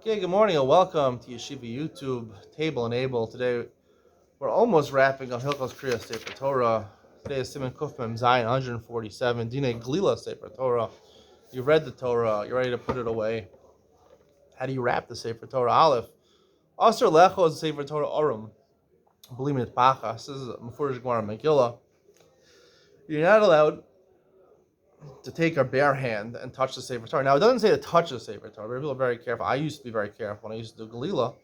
Okay, good morning and welcome to Yeshiva YouTube Table and Able. Today we're almost wrapping up Hilchos Kriya Sefer Torah. Today is Siman Kuf Mem Zayin 147. Dine Glila Sefer Torah. You read the Torah. You're ready to put it away. How do you wrap the Sefer Torah? Aleph. Aser Lecho is Sefer Torah Orum. Believe me, it's Pacha. This is Mefurish Gemara Megillah. You're not allowed to take our bare hand and touch the Sefer Torah. Now, it doesn't say to touch the Sefer Torah. People are very careful. I used to be very careful when I used to do Galila.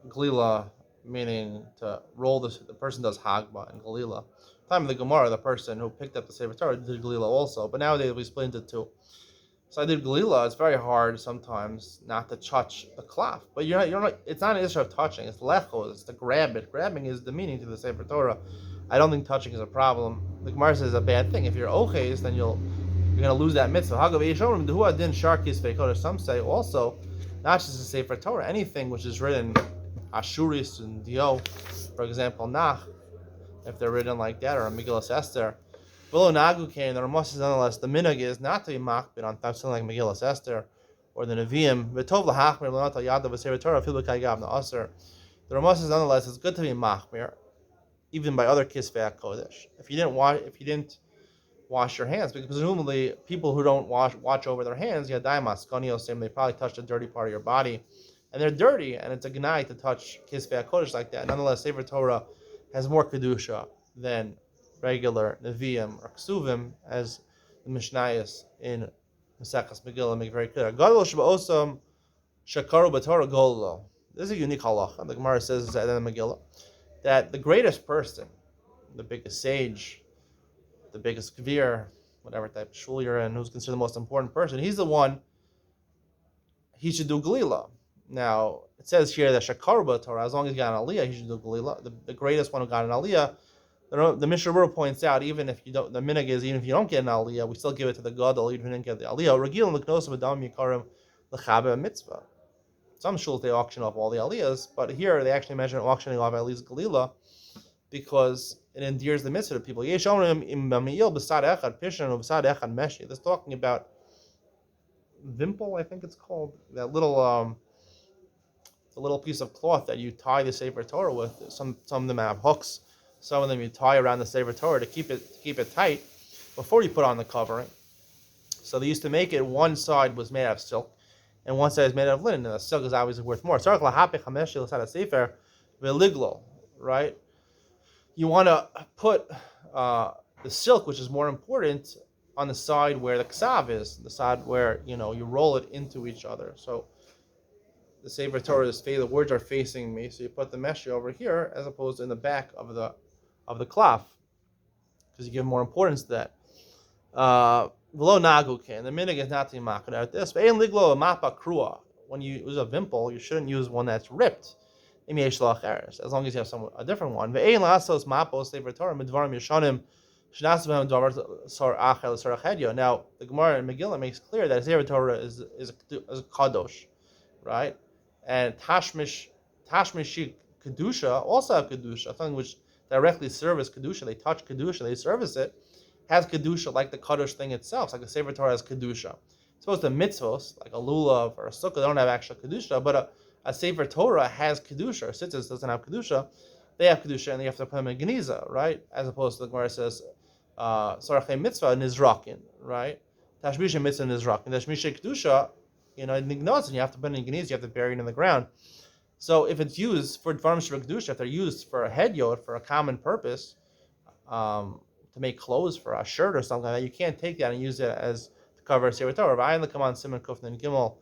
Galila meaning to roll the person does Hagba and Galila. Time of the Gemara, the person who picked up the Sefer Torah did Galila also. But nowadays we split into two. So I did Galila. It's very hard sometimes not to touch the cloth. But you're not. It's not an issue of touching. It's lecho. It's to grab it. Grabbing is the meaning to the Sefer Torah. I don't think touching is a problem. The Gemara says it's a bad thing. If you're oches, then you're going to lose that mitzvah. Some say also, not just the Sefer Torah, anything which is written Ashuris and Dio, for example, Nach, if they're written like that, or Megillas Esther. Below Nagu came, the Ramos is nonetheless, the minhag is not to be makbid on something like Megillas Esther or the Nevi'im. V'tov l'hachmir l'not al yadav v'sefer Torah fil b'kaygav na'aser. The Ramos is nonetheless, it's good to be machmir, even by other kisvei kodesh. If you didn't wash your hands, because presumably people who don't watch over their hands, yadaimas konios, they probably touch the dirty part of your body, and they're dirty, and it's a gnai to touch kisvei kodesh like that. Nonetheless, Sefer Torah has more kedusha than regular Nevi'im or Ksuvim, as the Mishnayos in Maseches Megillah make very clear. Gadol sheba'osam shakaru b'Torah gollo. This is a unique halacha. The Gemara says at the end of Megillah that the greatest person, the biggest sage, the biggest kvir, whatever type of shul you're in, who's considered the most important person, he's the one, he should do Galila. Now, it says here that Shakar Torah, as long as he got an Aliyah, he should do Galila. The greatest one who got an Aliyah, the Mishnah Berurah points out, even if you don't, the minhag is, even if you don't get an Aliyah, we still give it to the Gadol, even if you didn't get the Aliyah. Regil l'knos v'dam yikarim l'chabe mitzvah. Some shuls, they auction off all the Aliyahs, but here they actually mention auctioning off at least Galila, because it endears the mitzvah to people. This is talking about Vimple, I think it's called, that little the little piece of cloth that you tie the Sefer Torah with. Some of them have hooks. Some of them you tie around the Sefer Torah to keep it tight before you put on the covering. So they used to make it, one side was made out of silk and one side is made out of linen, and the silk is obviously worth more. Right? You want to put the silk, which is more important, on the side where the ksav is, the side where you roll it into each other. So the Sefer Torah is the words are facing me, so you put the mesh over here as opposed to in the back of the cloth, because you give more importance to that. Below naguke, and the minhag is not to maked out this. But liglo mapa krua. When you use a vimple, you shouldn't use one that's ripped. As long as you have a different one. Now, the Gemara in Megillah makes clear that Sefer Torah is a kadosh, right? And Tashmishi Kedusha also have Kedusha, something which directly serves Kedusha, they touch Kedusha, they service it, has Kedusha like the Kadosh thing itself, like the Sefer Torah has Kedusha. Suppose the mitzvos, like a lulav or a sukkah, they don't have actual Kedusha, but a Sefer Torah has Kedusha, or Sitzis doesn't have Kedusha, they have Kedusha and they have to put them in Geniza, right? As opposed to the Gemara says, Sarachem mitzvah Nizrakin, right? Tashmisha mitzvah Nizrakin. Tashmisha Kedusha, it ignotes, and you have to put it in Geniza, you have to bury it in the ground. So if it's used for Dvarim Sheva Kedusha, if they're used for a head yod, for a common purpose, to make clothes for a shirt or something like that, you can't take that and use it as to cover a Sefer Torah. But I only come on Siman Kuf and Gimel.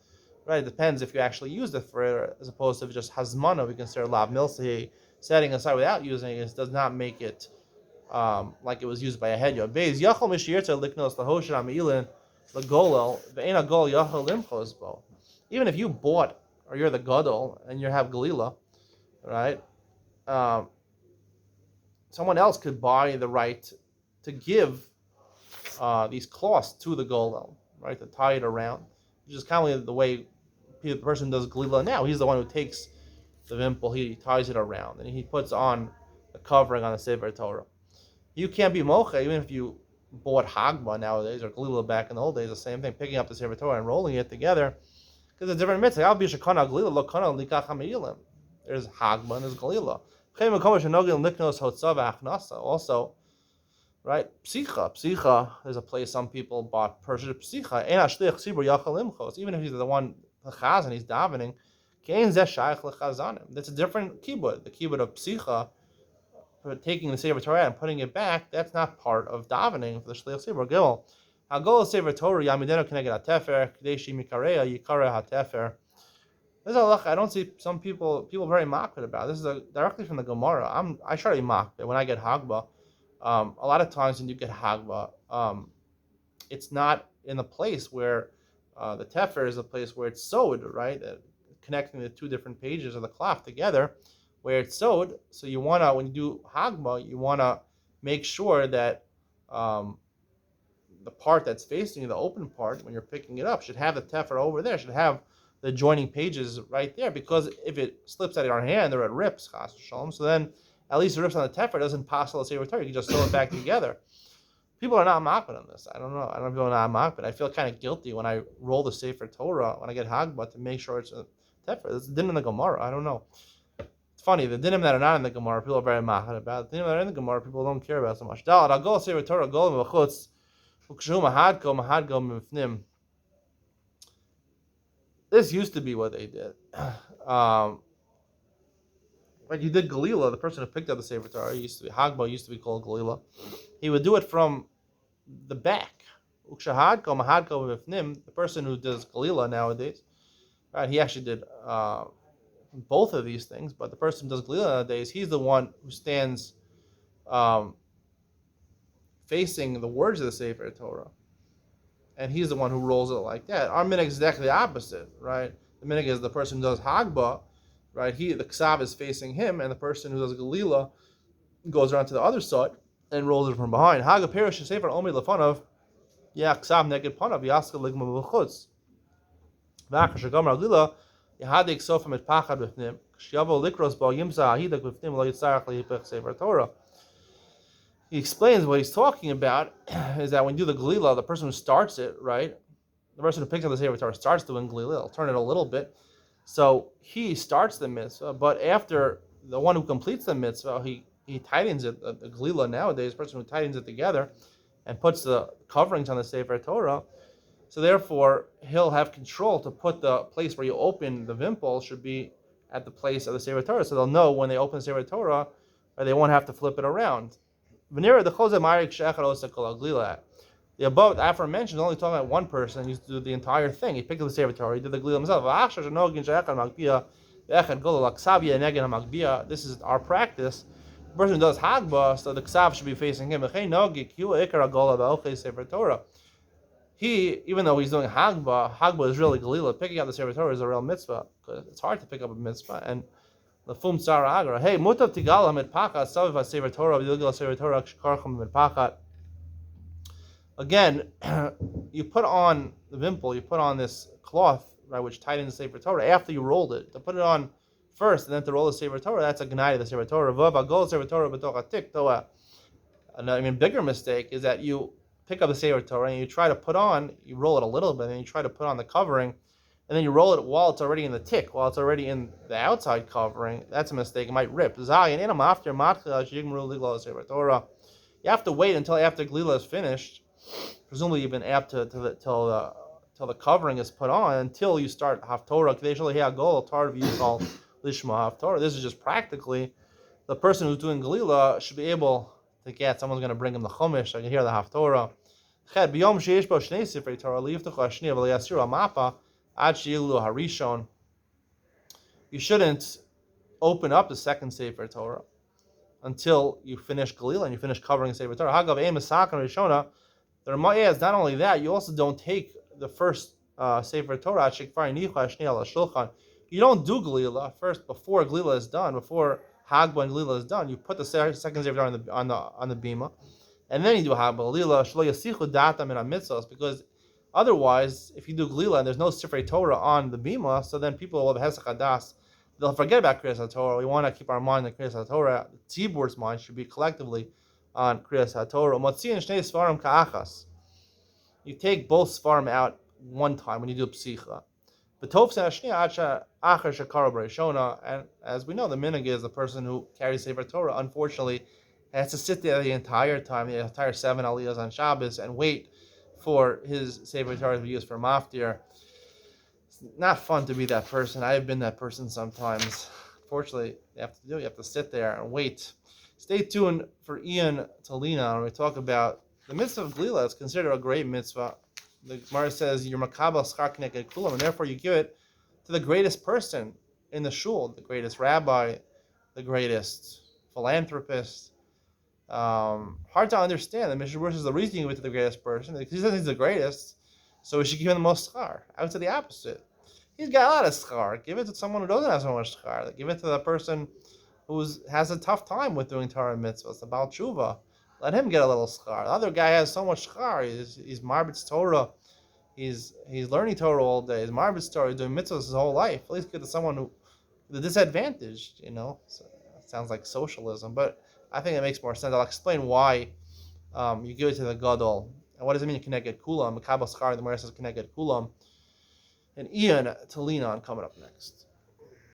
Right, it depends if you actually use it for it, as opposed to just hazmana. We consider lav milsi setting aside without using it does not make it like it was used by a head yod. Beis yachol mishiyerta liknos lahoshen amilin lagolel ve'ena gol yachol limchos bo. Even if you bought, or you're the gadol and you have galila, right? Someone else could buy the right to give these cloths to the golel, right? To tie it around, which is kind of the way the person does galila now. He's the one who takes the vimple, he ties it around, and he puts on the covering on the Sefer Torah. You can't be mocha, even if you bought hagba nowadays, or galila back in the old days, the same thing, picking up the Sefer Torah and rolling it together. Because it's a different mitzvah. Al bishakana galila lo kana likach hamilim. There's hagba and there's galila. Also, right? Psicha. There's a place some people bought purchased psicha. Even if he's the one the chazan, he's davening. That's a different kibbut. The kibbut of psicha, for taking the Sefer Torah and putting it back, that's not part of davening for the shliach tzibur. Gimel. Hagol Sefer Torah Yamidenu Keneged HaTefer Kadeshi Mikareya Yikare HaTefer. This is a look. I don't see some people very mocked about. This is directly from the Gemara. I try to be mocked when I get hagba. A lot of times when you get hagba, it's not in the place where the tefer is a place where it's sewed, right? Connecting the two different pages of the cloth together, where it's sewed. So you wanna, when you do hagba, you wanna make sure that the part that's facing you, the open part, when you're picking it up, should have the tefer over there. Should have the joining pages right there, because if it slips out of your hand or it rips, chas v'shalom, so then at least it rips on the tefer, it doesn't pass the Sefer Torah. You can just sew it back together. People are not mocking on this. I don't know. I don't know if people are not mocking, but I feel kind of guilty when I roll the Sefer Torah, when I get hagba, to make sure it's a tefer. It's a din in the Gemara. I don't know. It's funny, the dinim that are not in the Gemara, people are very mocking about. The dinim that are in the Gemara, people don't care about so much. Dalad, I'll go Sefer Torah, go v'chutz, ukshu mahadko mifnim. This used to be what they did. When you did Galila, the person who picked up the Sefer Torah, Hagba used to be called Galila. He would do it from the back. The person who does Galila nowadays, right? He actually did both of these things, but the person who does Galila nowadays, he's the one who stands facing the words of the Sefer Torah. And he's the one who rolls it like that. Our minhag is exactly the opposite, right? The minhag is the person who does Hagba, right? The ksav is facing him, and the person who does Galila goes around to the other side and rolls it from behind. Haga perish sefer omi lefanov, ya ksav neged panav yaska ligma b'chutz. V'achar shagam Galila yahadik sofam et pachad b'fnim. K'shiyavo likros bo yimza ahidak b'fnim lo yitzarach lehipech sefer Torah. He explains what he's talking about is that when you do the Galila, the person who starts it, right? The person who picks up the Sefer Torah starts doing Galila. He'll turn it a little bit. So he starts the mitzvah, but after the one who completes the mitzvah, he tightens it. The Galila nowadays, the person who tightens it together and puts the coverings on the Sefer Torah. So therefore, he'll have control to put the place where you open the vimpel should be at the place of the Sefer Torah. So they'll know when they open the Sefer Torah, or they won't have to flip it around. The above aforementioned is only talking about one person. He used to do the entire thing. He picked up the Sefer Torah. He did the Galila himself. This is our practice. The person who does Hagba, so the Ksav should be facing him. He, even though he's doing Hagba is really Galila. Picking up the Sefer Torah is a real mitzvah, because it's hard to pick up a mitzvah. And the Fum Tzara Agra. Hey, mutav tigala mit pachat saviv Sefer Torah v'yilgil Sefer Torah k'shkarcham mit pachat. Again, you put on the vimpel, you put on this cloth, right, which tightens the Sefer Torah after you rolled it. To put it on first and then to roll the Sefer Torah, that's a gnai of the Sefer Torah. Vav agol Sefer Torah b'toch atik toa. Another bigger mistake is that you pick up the Sefer Torah and you try to put on, you roll it a little bit, and you try to put on the covering, and then you roll it while it's already in the tick, while it's already in the outside covering. That's a mistake. It might rip. You have to wait until after Galila is finished. Presumably you've been apt till the covering is put on, until you start Haftorah. This is just practically, the person who's doing Galila should be able to get, someone's going to bring him the Chumash, I can hear the Haftorah. You shouldn't open up the second Sefer Torah until you finish Galila and you finish covering Sefer Torah. The Ramah is not only that, you also don't take the first Sefer Torah. You don't do Galila first before Galila is done, before Hagba and Galila is done. You put the second Sefer Torah on the bima, and then you do Hagba Galila. Because otherwise, if you do Galila and there's no Sefer Torah on the bima, so then people will have Hesach Hadas. They'll forget about Kriyas HaTorah. We want to keep our mind on Kriyas HaTorah. The Tzibur's mind should be collectively on Kriyas HaTorah. You take both Svarim out one time when you do Psicha. And as we know, the minhag is the person who carries Sefer Torah, unfortunately, has to sit there the entire time, the entire 7 aliyahs on Shabbos, and wait for his Sefer Torah to be used for maftir. It's not fun to be that person. I have been that person sometimes. Unfortunately, you have to sit there and wait. Stay tuned for Ian Talina when we talk about the mitzvah of Glila. It's considered a great mitzvah. The Gemara says, "You're makabel schar k'neged kulam," and therefore you give it to the greatest person in the shul, the greatest rabbi, the greatest philanthropist. Hard to understand. The Mishnah Berurah says the reason you give it to the greatest person because he says he's the greatest, so we should give him the most schar. I would say the opposite. He's got a lot of schar. Give it to someone who doesn't have so much schar. Give it to the person who has a tough time with doing Torah mitzvahs, the Baal Tshuva. Let him get a little schar. The other guy has so much schar. He's marbitz Torah. He's learning Torah all day. He's marbitz Torah. He's doing mitzvahs his whole life. At least get to someone who the disadvantaged. So it sounds like socialism, but I think it makes more sense. I'll explain why you give it to the gadol and what does it mean connected kulam. Makabel schar. The Gemara says connected kulam. And Ian Talinon coming up next.